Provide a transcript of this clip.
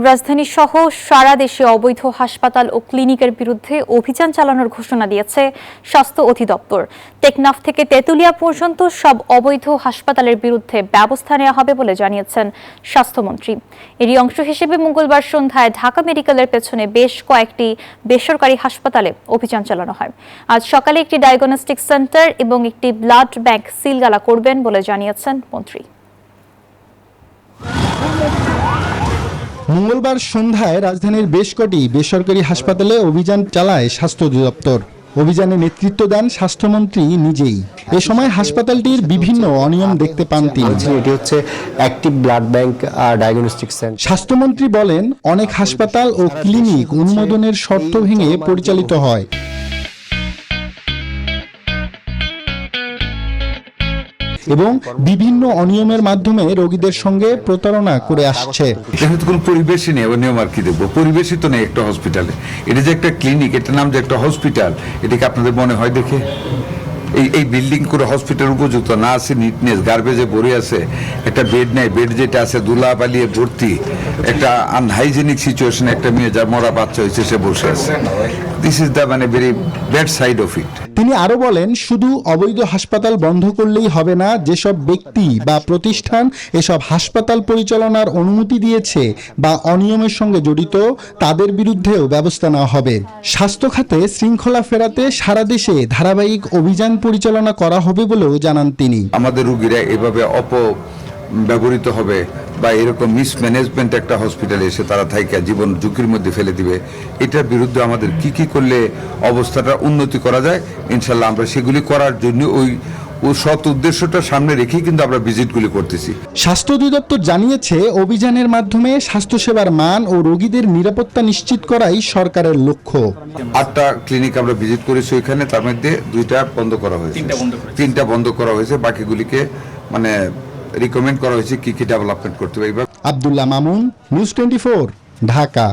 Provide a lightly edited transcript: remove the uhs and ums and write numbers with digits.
রাজধানী সহ সারা দেশে অবৈধ হাসপাতাল ও ক্লিনিকের বিরুদ্ধে অভিযান চালানোর ঘোষণা দিয়েছে স্বাস্থ্য অধিদপ্তর। টেকনাফ থেকে তেতুলিয়া পর্যন্ত সব অবৈধ হাসপাতালের বিরুদ্ধে ব্যবস্থা নেওয়া হবে বলে জানিয়েছেন স্বাস্থ্যমন্ত্রী। এরই অংশ হিসেবে মঙ্গলবার সন্ধ্যায় ঢাকা মেডিকেলের পেছনে বেশ কয়েকটি বেসরকারি হাসপাতালে অভিযান চালানো হয়। আজ সকালে একটি ডায়াগনস্টিক সেন্টার এবং একটি ব্লাড ব্যাংক সিলগালা করবেন বলে জানিয়েছেন মন্ত্রী। মঙ্গলবার সন্ধ্যায় রাজধানীর বেশ কটি বেসরকারি হাসপাতালে অভিযান চালায় স্বাস্থ্য অধিদপ্তর। অভিযানে নেতৃত্ব দেন স্বাস্থ্যমন্ত্রী নিজেই। এ সময় হাসপাতালটির বিভিন্ন অনিয়ম দেখতে পান তিনি। এটি হচ্ছে অ্যাক্টিভ ব্লাড ব্যাংক আর ডায়াগনস্টিক সেন্টার। স্বাস্থ্যমন্ত্রী বলেন, অনেক হাসপাতাল ও ক্লিনিক অনুমোদনের শর্ত ভেঙে পরিচালিত হয়। এবং বিভিন্ন অনিয়মের মাধ্যমে রোগীদের সঙ্গে প্রতারণা করে আসছে। এখানে তো কোনো পরিবেশই নেই, নিয়ম আর কি দেখবো, পরিবেশই তো নেই একটা হসপিটালে। এটা যে একটা ক্লিনিক, এটার নাম যে একটা হসপিটাল, এটাকে আপনাদের মনে হয় দেখে এই বিল্ডিং করে হসপিটাল উপযুক্ত না আছে, নিটনেস গার্বেজে ভরে আছে, একটা বেড নেই, বেড যেটা আছে ধুলা বালিয়ে ভর্তি, একটা আনহাইজেনিক সিচুয়েশন, একটা মেয়ে যার মরা বাচ্চা হয়েছে সে বসে আছে। This is the very bad side of it. তিনি আরো বলেন, শুধু অবৈধ হাসপাতাল বন্ধ করলেই হবে না, যেসব ব্যক্তি বা প্রতিষ্ঠান এসব হাসপাতাল পরিচালনার অনুমতি দিয়েছে বা অনিয়মের সঙ্গে জড়িত তাদের বিরুদ্ধেও ব্যবস্থা নেওয়া হবে। স্বাস্থ্য খাতে শৃঙ্খলা ফেরাতে সারা দেশে ধারাবাহিক অভিযান পরিচালনা করা হবে বলেও জানান তিনি। আমাদের রোগীরা এভাবে ব্যবহৃত হবে বা এরকম মিসম্যানেজমেন্ট একটা হসপিটালে এসে তারা থাইকা জীবন ঝুঁকির মধ্যে ফেলে দিবে, এটার বিরুদ্ধে আমাদের কি করলে অবস্থাটা উন্নতি করা যায়, ইনশাল্লাহ আমরা সেগুলি করার জন্য ওই সৎ উদ্দেশ্যটা সামনে রেখেই কিন্তু আমরা ভিজিটগুলি করতেছি। স্বাস্থ্য অধিদপ্তর জানিয়েছে, অভিযানের মাধ্যমে স্বাস্থ্যসেবার মান ও রোগীদের নিরাপত্তা নিশ্চিত করাই সরকারের লক্ষ্য। 8টা ক্লিনিক আমরা ভিজিট করেছি, ওইখানে তার মধ্যে 2টা বন্ধ করা হয়েছে, 3টা বন্ধ করা হয়েছে, বাকিগুলিকে রিকমেন্ড করা হয়েছে কি ডেভেলপমেন্ট করতে হবে। আব্দুল্লাহ মামুন, নিউজ 24, ঢাকা।